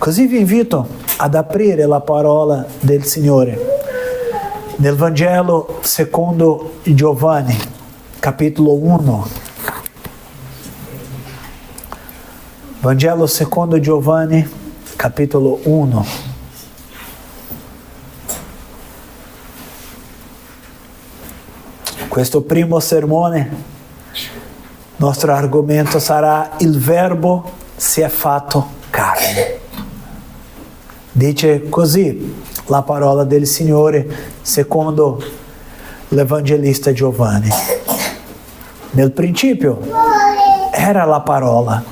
Così vi invito ad aprire la parola del Signore nel Vangelo secondo Giovanni, capitolo 1. Vangelo secondo Giovanni, capitolo 1. Questo primo sermone, nostro argomento sarà il Verbo si è fatto carne. Dice così la parola del Signore secondo l'Evangelista Giovanni. Nel principio era la parola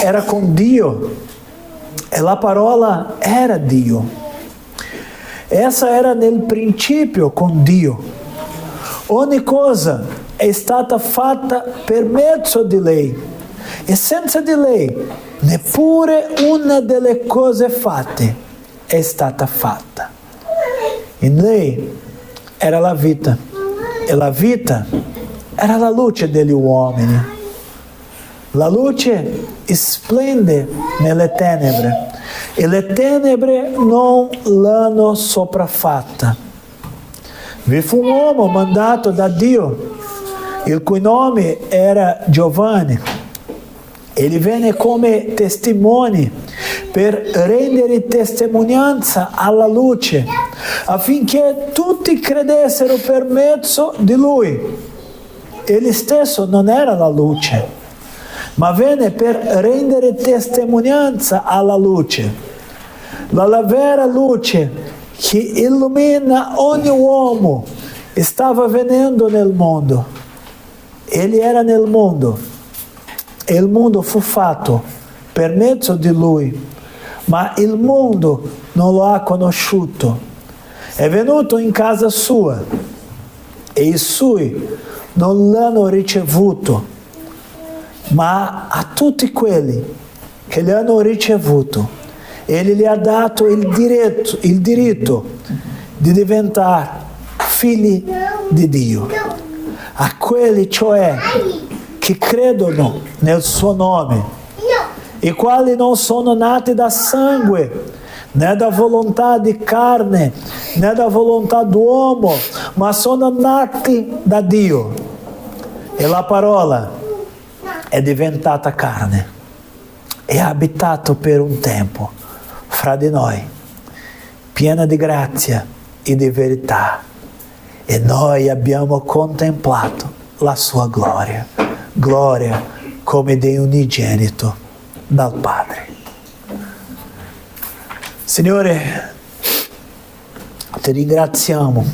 era con Dio e la parola era Dio. Essa era nel principio con Dio. Ogni cosa è stata fatta per mezzo di lei e senza di lei neppure una delle cose fatte è stata fatta. In lei era la vita e la vita era la luce degli uomini. La luce splende nelle tenebre e le tenebre non l'hanno sopraffatta. Vi fu un uomo mandato da Dio, il cui nome era Giovanni. Egli venne come testimone per rendere testimonianza alla luce, affinché tutti credessero per mezzo di lui. Egli stesso non era la luce, ma venne per rendere testimonianza alla luce. La vera luce che illumina ogni uomo stava venendo nel mondo. Egli era nel mondo e il mondo fu fatto per mezzo di lui, ma il mondo non lo ha conosciuto. È venuto in casa sua e i suoi non l'hanno ricevuto, ma a tutti quelli che li hanno ricevuto egli gli ha dato il diritto di diventare figli di Dio, a quelli cioè che credono nel suo nome, i quali non sono nati da sangue, né da volontà di carne, né da volontà d'uomo, ma sono nati da Dio. E la parola è diventata carne e ha abitato per un tempo fra di noi, piena di grazia e di verità, e noi abbiamo contemplato la sua gloria come di unigenito dal Padre. Signore, ti ringraziamo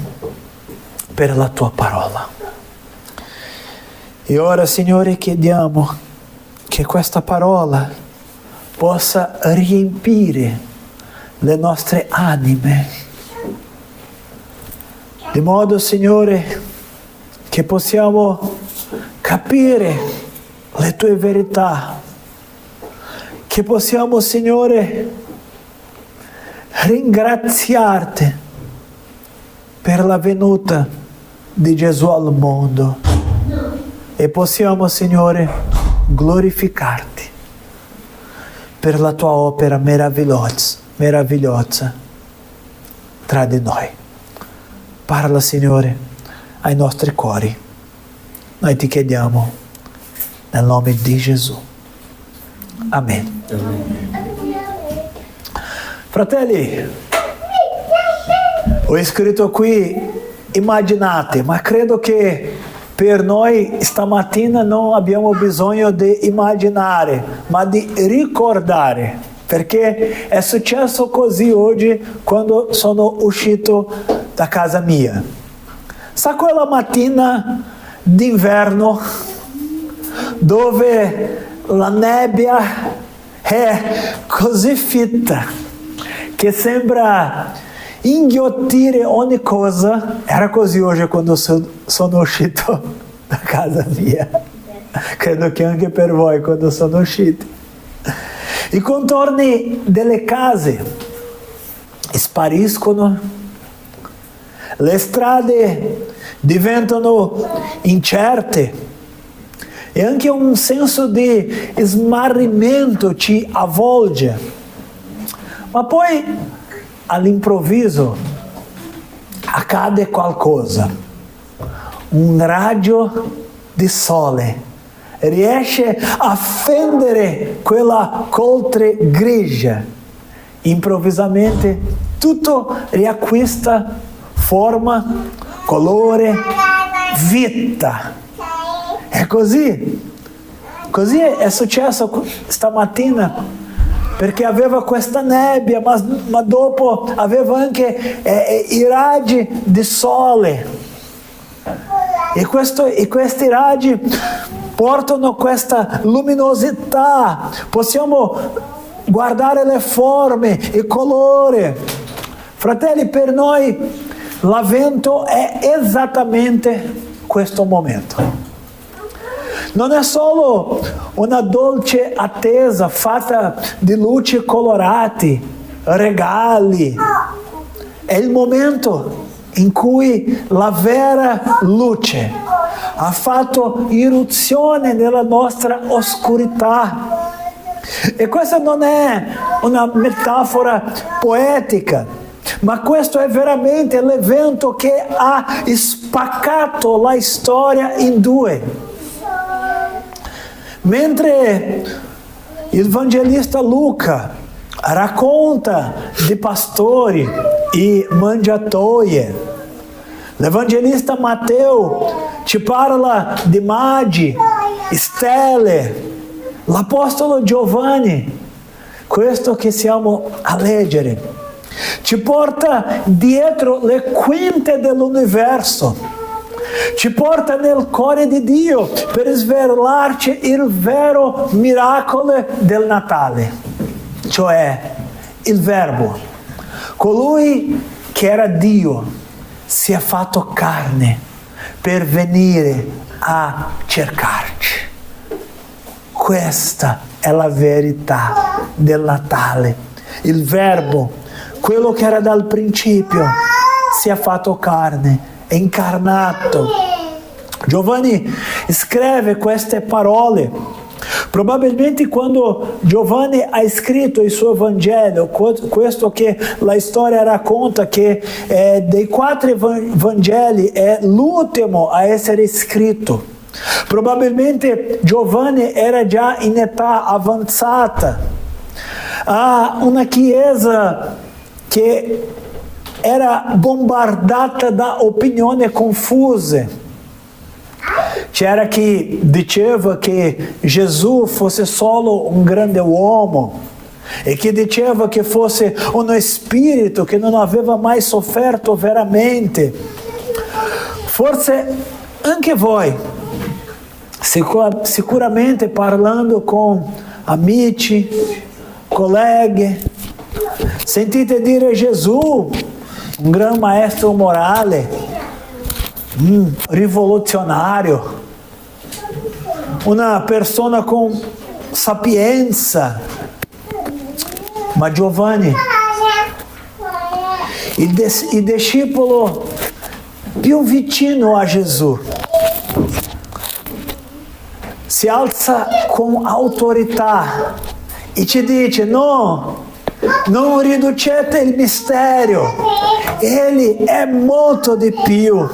per la tua parola. E ora, Signore, chiediamo che questa parola possa riempire le nostre anime, di modo, Signore, che possiamo capire le tue verità, che possiamo, Signore, ringraziarti per la venuta di Gesù al mondo e possiamo, Signore, glorificarti per la tua opera meravigliosa tra di noi. Parla, Signore, ai nostri cuori. Noi ti chiediamo nel nome di Gesù. Amen. Fratelli, ho scritto qui immaginate, ma credo che per noi stamattina non abbiamo bisogno di immaginare, ma di ricordare, perché è successo così oggi quando sono uscito da casa mia. Sa quella mattina d'inverno dove la nebbia è così fitta che sembra inghiottire ogni cosa? Era così oggi quando sono uscito da casa mia. Credo che anche per voi quando sono usciti. I contorni delle case spariscono, le strade diventano incerte, e anche un senso di smarrimento ci avvolge. Ma poi all'improvviso accade qualcosa. Un raggio di sole riesce a fendere quella coltre grigia. Improvvisamente tutto riacquista forma, colore, vita. È così. Così è successo stamattina, perché aveva questa nebbia, ma dopo aveva anche i raggi di sole. E questi raggi portano questa luminosità. Possiamo guardare le forme, il colore. Fratelli, per noi l'avvento è esattamente questo momento. Non è solo una dolce attesa fatta di luci colorati, regali. È il momento in cui la vera luce ha fatto irruzione nella nostra oscurità. E questa non è una metafora poetica, ma questo è veramente l'evento che ha spaccato la storia in due. Mentre il Evangelista Luca racconta di pastori e mangiatoie, l'Evangelista Matteo ci parla di magi, stelle, l'Apostolo Giovanni, questo che siamo a leggere, ci porta dietro le quinte dell'universo, ci porta nel cuore di Dio per svelarci il vero miracolo del Natale, cioè il Verbo, colui che era Dio, si è fatto carne per venire a cercarci. Questa è la verità del Natale. Il Verbo, quello che era dal principio, si è fatto carne, è incarnato. Giovanni scrive queste parole. Probabilmente quando Giovanni ha scritto il suo Vangelo, questo che la storia racconta, che dei 4 Vangeli è l'ultimo a essere scritto. Probabilmente Giovanni era già in età avanzata, ha una chiesa che era bombardata da opinioni confuse. C'era chi diceva che Gesù fosse solo un grande uomo e chi diceva che fosse uno spirito che non aveva mai sofferto veramente. Forse anche voi, sicuramente parlando con amici, colleghi, sentite dire Gesù, un gran maestro morale, rivoluzionario, una persona con sapienza. Ma Giovanni, il discepolo più vicino a Gesù, si alza con autorità e ci dice: no, non riducete il mistero, Egli è molto di più.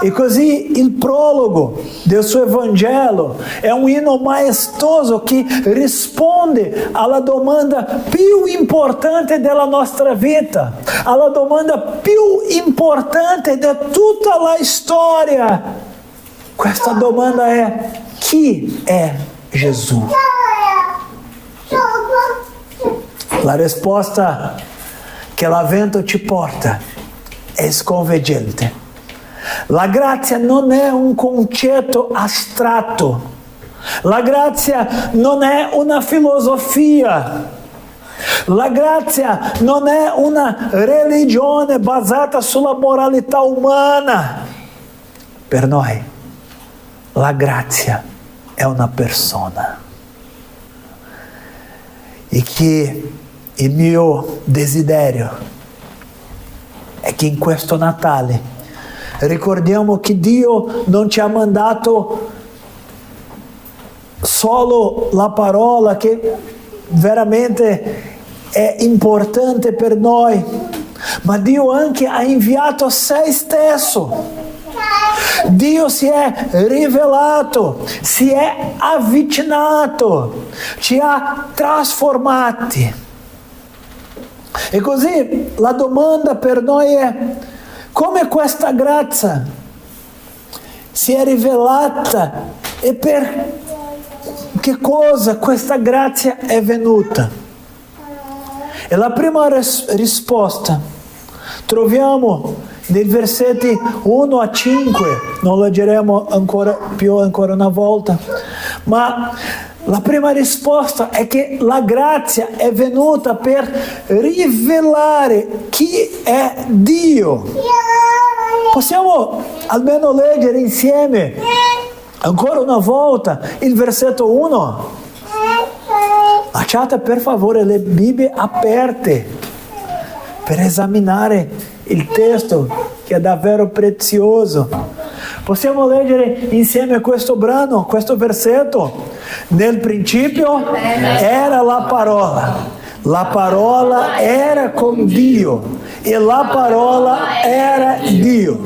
E così il prologo del suo Vangelo è un inno maestoso che risponde alla domanda più importante della nostra vita, alla domanda più importante di tutta la storia. Questa domanda è: chi è Gesù? La risposta che l'avvento ci porta è sconvolgente. La grazia non è un concetto astratto. La grazia non è una filosofia. La grazia non è una religione basata sulla moralità umana. Per noi, la grazia è una persona. E che il mio desiderio è che in questo Natale ricordiamo che Dio non ci ha mandato solo la parola che veramente è importante per noi, ma Dio anche ha inviato se stesso. Dio si è rivelato, si è avvicinato, ci ha trasformati. E così la domanda per noi è: come questa grazia si è rivelata e per che cosa questa grazia è venuta? E la prima risposta troviamo nei versetti 1 a 5, non leggeremo ancora una volta, ma la prima risposta è che la grazia è venuta per rivelare chi è Dio. Possiamo almeno leggere insieme ancora una volta il versetto 1? Lasciate per favore le Bibbie aperte per esaminare il testo che è davvero prezioso. Possiamo leggere insieme questo brano, questo versetto. Nel principio era la parola era con Dio e la parola era Dio.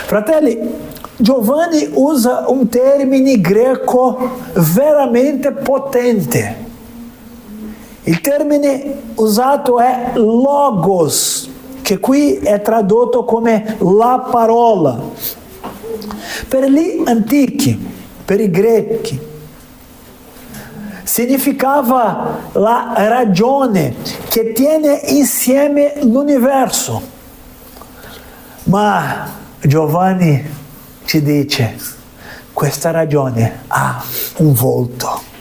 Fratelli, Giovanni usa un termine greco veramente potente. Il termine usato è logos, che qui è tradotto come la parola. Per gli antichi, per i greci, significava la ragione che tiene insieme l'universo. Ma Giovanni ci dice: questa ragione ha un volto.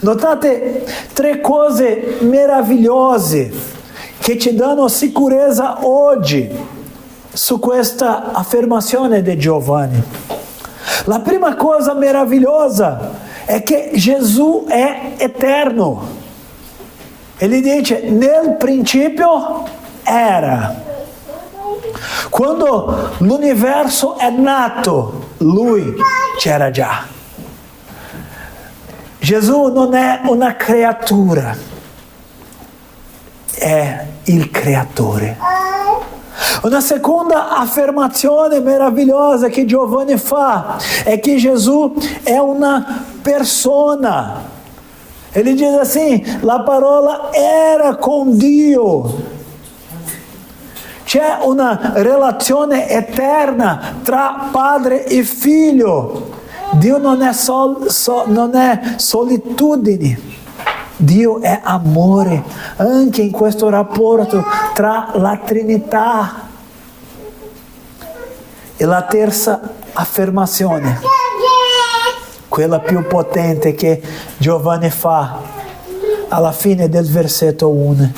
Notate 3 cose meravigliose che ci danno sicurezza oggi su questa affermazione di Giovanni. La prima cosa meravigliosa è che Gesù è eterno. Ele dice: nel principio era. Quando l'universo è nato, lui c'era già. Gesù non è una creatura, è il creatore. Una seconda affermazione meravigliosa che Giovanni fa è che Gesù è una persona. Ele diz assim: la parola era con Dio. C'è una relazione eterna tra padre e figlio. Dio non è solitudine. Dio è amore, anche in questo rapporto tra la Trinità. E la terza affermazione, quella più potente che Giovanni fa alla fine del versetto 1.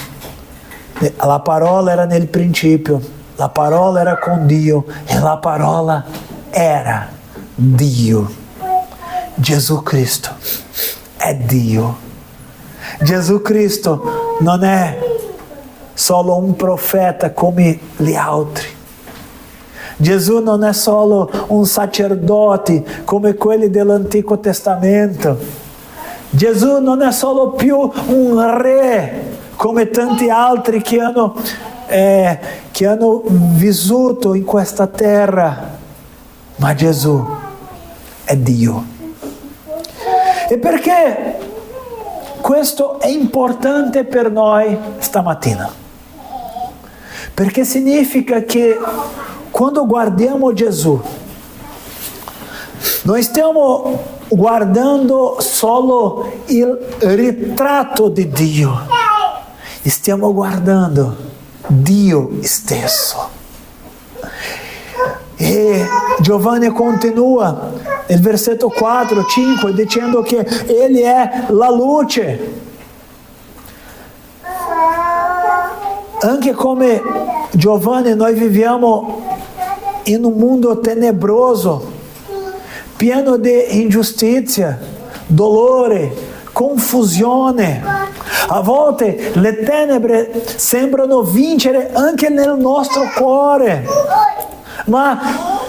La parola era nel principio, la parola era con Dio e la parola era Dio. Gesù Cristo è Dio. Gesù Cristo non è solo un profeta come gli altri. Gesù non è solo un sacerdote come quelli dell'Antico Testamento. Gesù non è solo più un re come tanti altri che hanno vissuto in questa terra. Ma Gesù è Dio. E perché questo è importante per noi stamattina? Perché significa che quando guardiamo Gesù, noi stiamo guardando solo il ritratto di Dio, stiamo guardando Dio stesso. E Giovanni continua nel versetto 4, 5 dicendo che Egli è la luce. Anche come Giovanni, noi viviamo in un mondo tenebroso, pieno di ingiustizia, dolore, confusione. A volte le tenebre sembrano vincere anche nel nostro cuore. Ma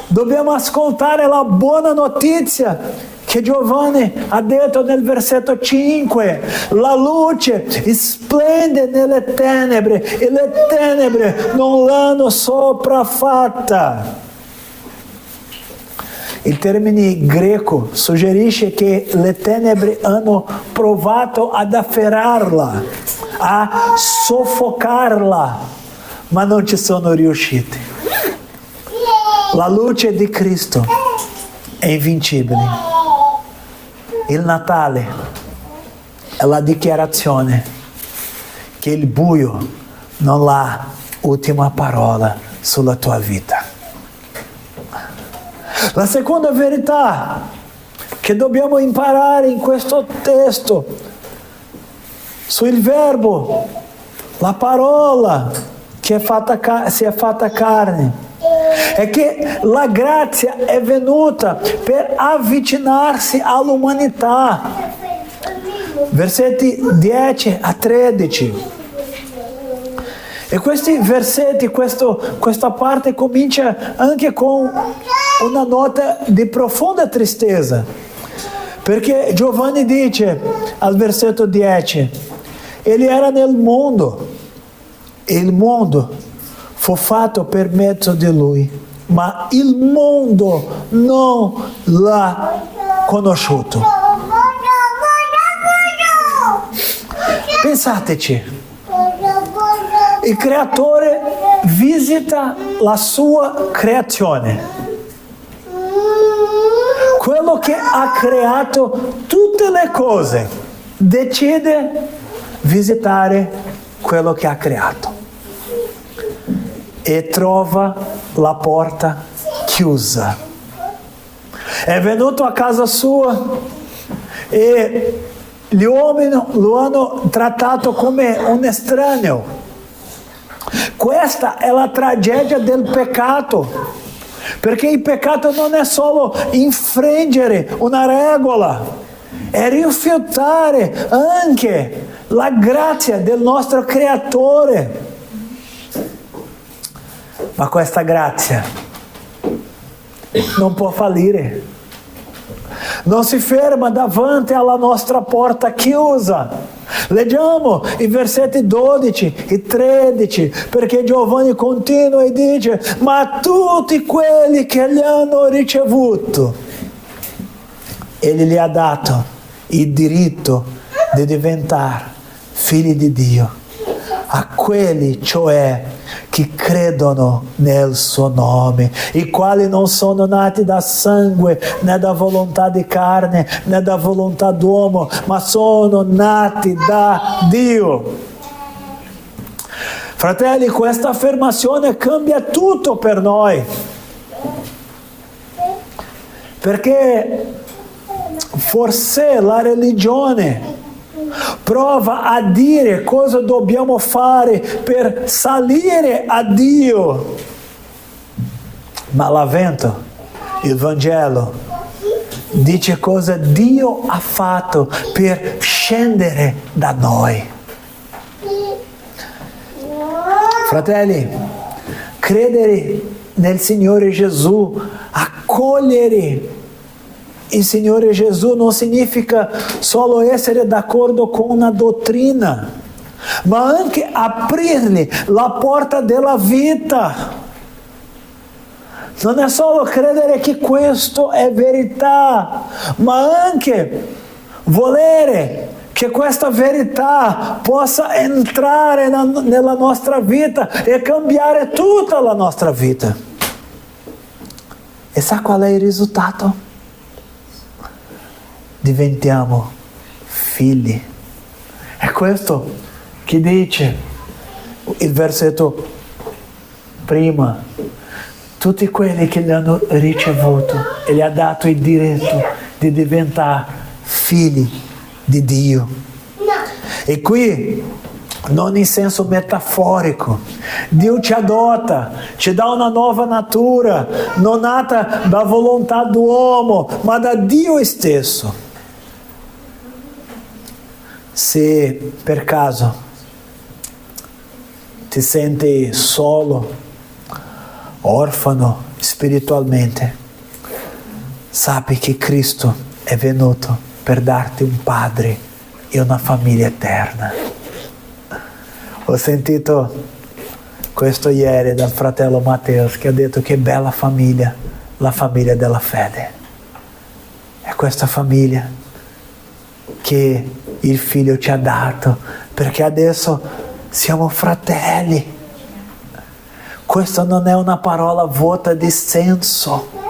dobbiamo ascoltare la buona notizia che Giovanni ha detto nel versetto 5, la luce splende nelle tenebre e le tenebre non l'hanno sopraffatta. Il termine greco suggerisce che le tenebre hanno provato ad afferrarla, a soffocarla, ma non ci sono riusciti. La luce di Cristo è invincibile. Il Natale è la dichiarazione che il buio non ha l'ultima parola sulla tua vita. La seconda verità che dobbiamo imparare in questo testo sul verbo, la parola che si è fatta carne, è che la grazia è venuta per avvicinarsi all'umanità. Versetti 10 a 13. E questi versetti, questa parte comincia anche con una nota di profonda tristezza, perché Giovanni dice al versetto 10, egli era nel mondo e il mondo fu fatto per mezzo di lui, ma il mondo non l'ha conosciuto. Pensateci. Il creatore visita la sua creazione. Quello che ha creato tutte le cose decide visitare quello che ha creato e trova la porta chiusa. È venuto a casa sua e gli uomini lo hanno trattato come un estraneo. Questa è la tragedia del peccato, perché il peccato non è solo infrangere una regola, è rifiutare anche la grazia del nostro creatore. Ma questa grazia non può fallire, non si ferma davanti alla nostra porta chiusa. Leggiamo i versetti 12 e 13, perché Giovanni continua e dice: ma tutti quelli che li hanno ricevuto, egli gli ha dato il diritto di diventare figli di Dio, a quelli cioè che credono nel suo nome, i quali non sono nati da sangue, né da volontà di carne, né da volontà d'uomo, ma sono nati da Dio. Fratelli, questa affermazione cambia tutto per noi, perché forse la religione prova a dire cosa dobbiamo fare per salire a Dio, ma l'avvento, il Vangelo, dice cosa Dio ha fatto per scendere da noi. Fratelli, credere nel Signore Gesù, accogliere il Signore Gesù non significa solo essere d'accordo con una dottrina, ma anche aprirgli la porta della vita. Non è solo credere che questo è verità, ma anche volere che questa verità possa entrare nella nostra vita e cambiare tutta la nostra vita. E sa qual è il risultato? Diventiamo figli. È questo che dice il versetto prima: tutti quelli che li hanno ricevuto e gli ha dato il diritto di diventare figli di Dio. E qui non in senso metaforico, Dio ci adotta, ci dà una nuova natura, non nata da volontà d'uomo, ma da Dio stesso. Se per caso ti senti solo, orfano spiritualmente, sappi che Cristo è è venuto per darti un padre e una famiglia eterna. Ho sentito questo ieri dal fratello Matteo che ha detto che bella famiglia, la famiglia della fede. È questa famiglia che il figlio ci ha dato, perché adesso siamo fratelli. Questa non è una parola vuota di senso.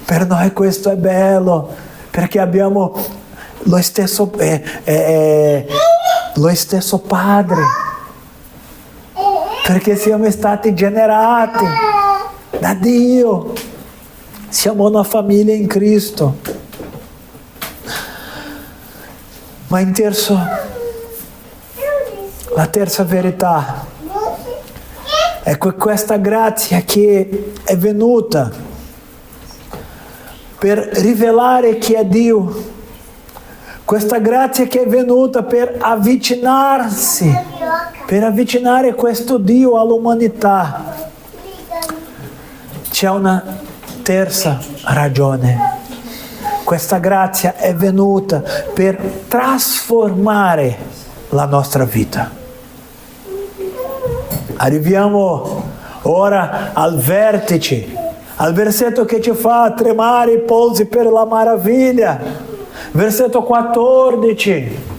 Per noi questo è bello, perché abbiamo lo stesso Padre, perché siamo stati generati da Dio, siamo una famiglia in Cristo. Ma la terza verità è che questa grazia che è venuta per rivelare chi è Dio, questa grazia che è venuta per avvicinarsi, per avvicinare questo Dio all'umanità. C'è una terza ragione. Questa grazia è venuta per trasformare la nostra vita. Arriviamo ora al vertice, al versetto che ci fa tremare i polsi per la meraviglia. Versetto 14.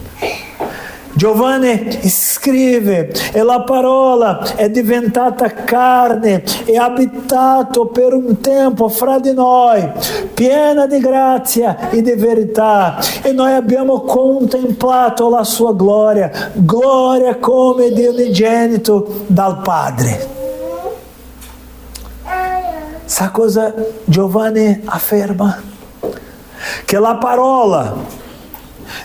Giovanni scrive: e la parola è diventata carne e ha abitato per un tempo fra di noi, piena di grazia e di verità, e noi abbiamo contemplato la sua gloria come di unigenito dal Padre. Sa cosa Giovanni afferma? Che la parola,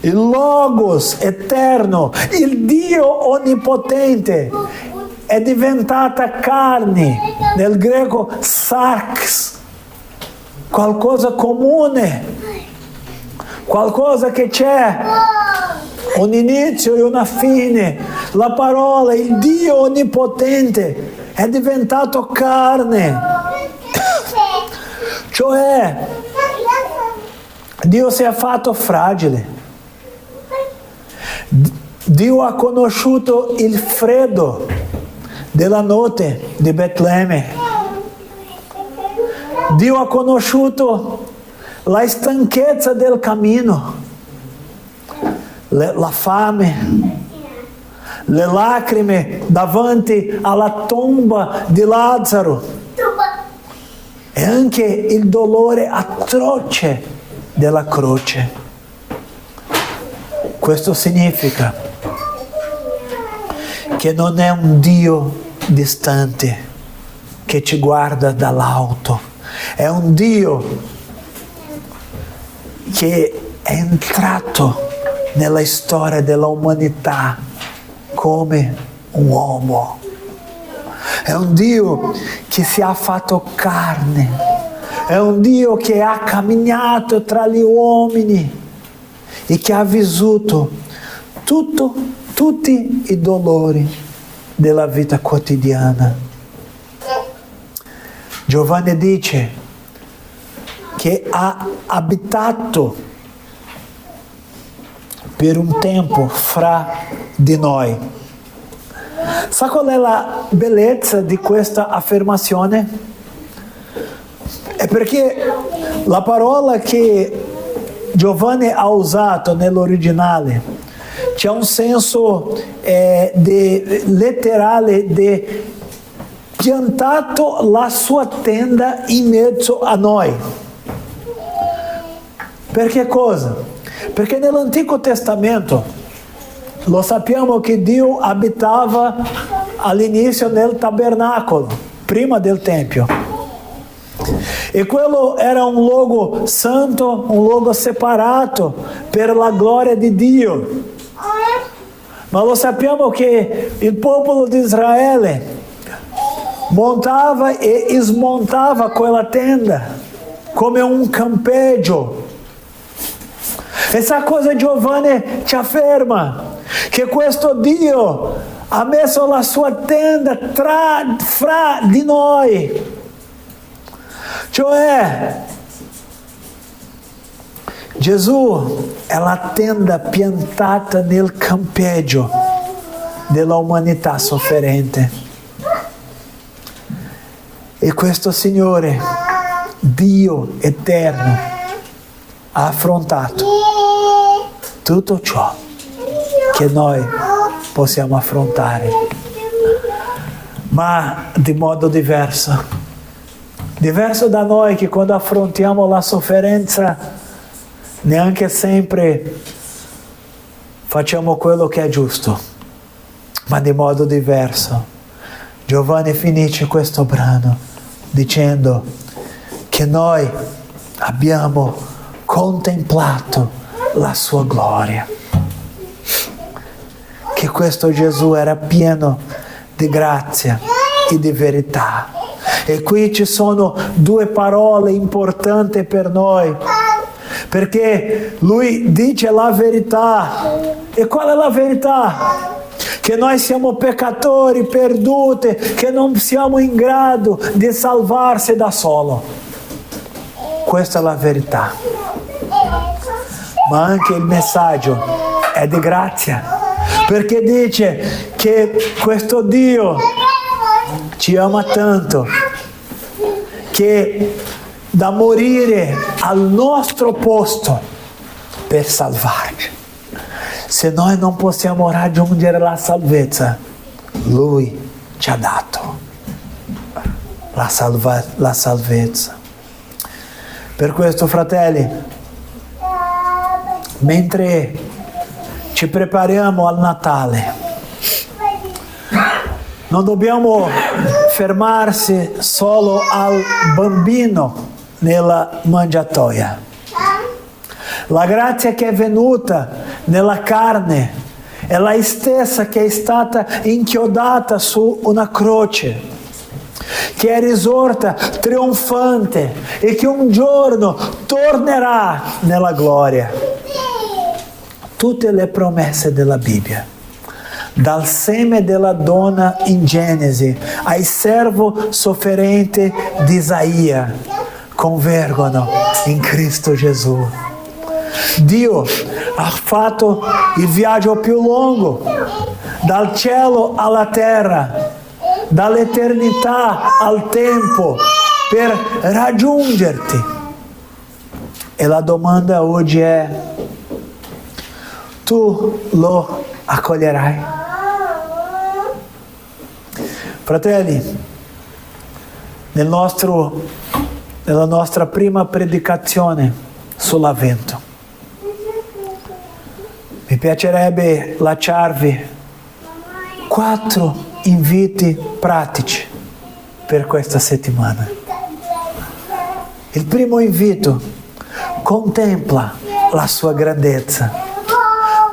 il Logos eterno, il Dio onnipotente, è diventata carne, nel greco sarx, qualcosa comune, qualcosa che c'è un inizio e una fine. La parola, il Dio onnipotente, è diventato carne, cioè Dio si è fatto fragile. Dio ha conosciuto il freddo della notte di Betlemme. Dio ha conosciuto la stanchezza del cammino, la fame, le lacrime davanti alla tomba di Lazzaro e anche il dolore atroce della croce. Questo significa che non è un Dio distante che ci guarda dall'alto, è un Dio che è entrato nella storia dell'umanità come un uomo. È un Dio che si è fatto carne, è un Dio che ha camminato tra gli uomini e che ha vissuto tutti i dolori della vita quotidiana. Giovanni dice che ha abitato per un tempo fra di noi. Sa qual è la bellezza di questa affermazione? È perché la parola che Giovanni ha usato nell'originale c'è un senso letterale di piantato la sua tenda in mezzo a noi. Perché cosa? Perché nell'Antico Testamento lo sappiamo che Dio abitava all'inizio nel tabernacolo, prima del Tempio. E quello era un luogo santo, un luogo separato per la gloria di Dio. Ma lo sappiamo che il popolo di Israele montava e smontava quella tenda come un campeggio. E sa cosa Giovanni ci afferma? Che questo Dio ha messo la sua tenda fra di noi. Cioè, Gesù è la tenda piantata nel campeggio della umanità sofferente. E questo Signore, Dio eterno, ha affrontato tutto ciò che noi possiamo affrontare, ma di modo diverso. Diverso da noi che quando affrontiamo la sofferenza neanche sempre facciamo quello che è giusto, ma di modo diverso. Giovanni finisce questo brano dicendo che noi abbiamo contemplato la sua gloria, che questo Gesù era pieno di grazia e di verità. E qui ci sono due parole importanti per noi, perché lui dice la verità. E qual è la verità? Che noi siamo peccatori perduti, che non siamo in grado di salvarsi da solo. Questa è la verità. Ma anche il messaggio è di grazia, perché dice che questo Dio ci ama tanto che da morire al nostro posto per salvarci. Se noi non possiamo raggiungere la salvezza, Lui ci ha dato la salvezza. Per questo, fratelli, mentre ci prepariamo al Natale, non dobbiamo fermarsi solo al bambino nella mangiatoia. La grazia che è venuta nella carne è la stessa che è stata inchiodata su una croce, che è risorta trionfante e che un giorno tornerà nella gloria. Tutte le promesse della Bibbia, dal seme della donna in Genesi al servo sofferente di Isaia, convergono in Cristo Gesù. Dio ha fatto il viaggio più lungo, dal cielo alla terra, dall'eternità al tempo, per raggiungerti. E la domanda oggi è: tu lo accoglierai? Fratelli, nella nostra prima predicazione sull'Avvento, mi piacerebbe lasciarvi 4 inviti pratici per questa settimana. Il primo invito: contempla la sua grandezza.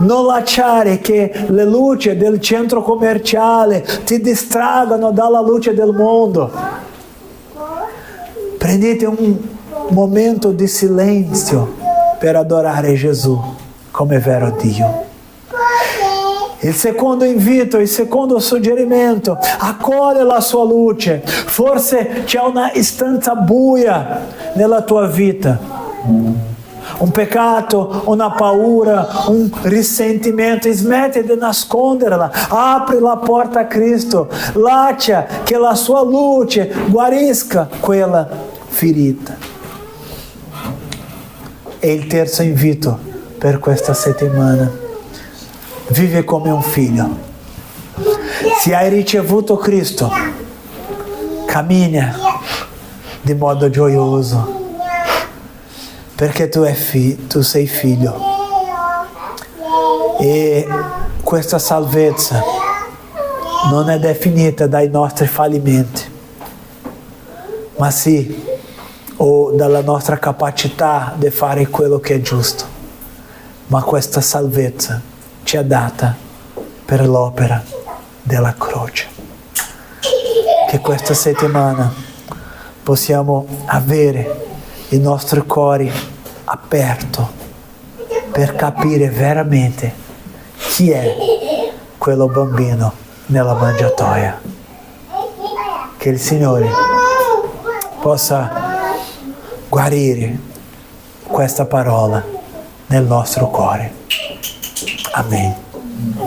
Non lasciare che le luci del centro commerciale ti distraggano dalla luce del mondo. Prendete un momento di silenzio per adorare Gesù come vero Dio. Il secondo invito, il secondo suggerimento: accoglie la sua luce. Forse c'è una stanza buia nella tua vita. Un peccato, una paura, un risentimento, smetti di nasconderla, apri la porta a Cristo, lascia che la sua luce guarisca quella ferita. E il terzo invito per questa settimana: vive come un figlio. Se hai ricevuto Cristo, cammina di modo gioioso, perché tu sei figlio. E questa salvezza non è definita dai nostri fallimenti, ma sì, o dalla nostra capacità di fare quello che è giusto. Ma questa salvezza ci è data per l'opera della croce. Che questa settimana possiamo avere i nostri cuori aperti per capire veramente chi è quello bambino nella mangiatoia. Che il Signore possa guarire questa parola nel nostro cuore. Amen.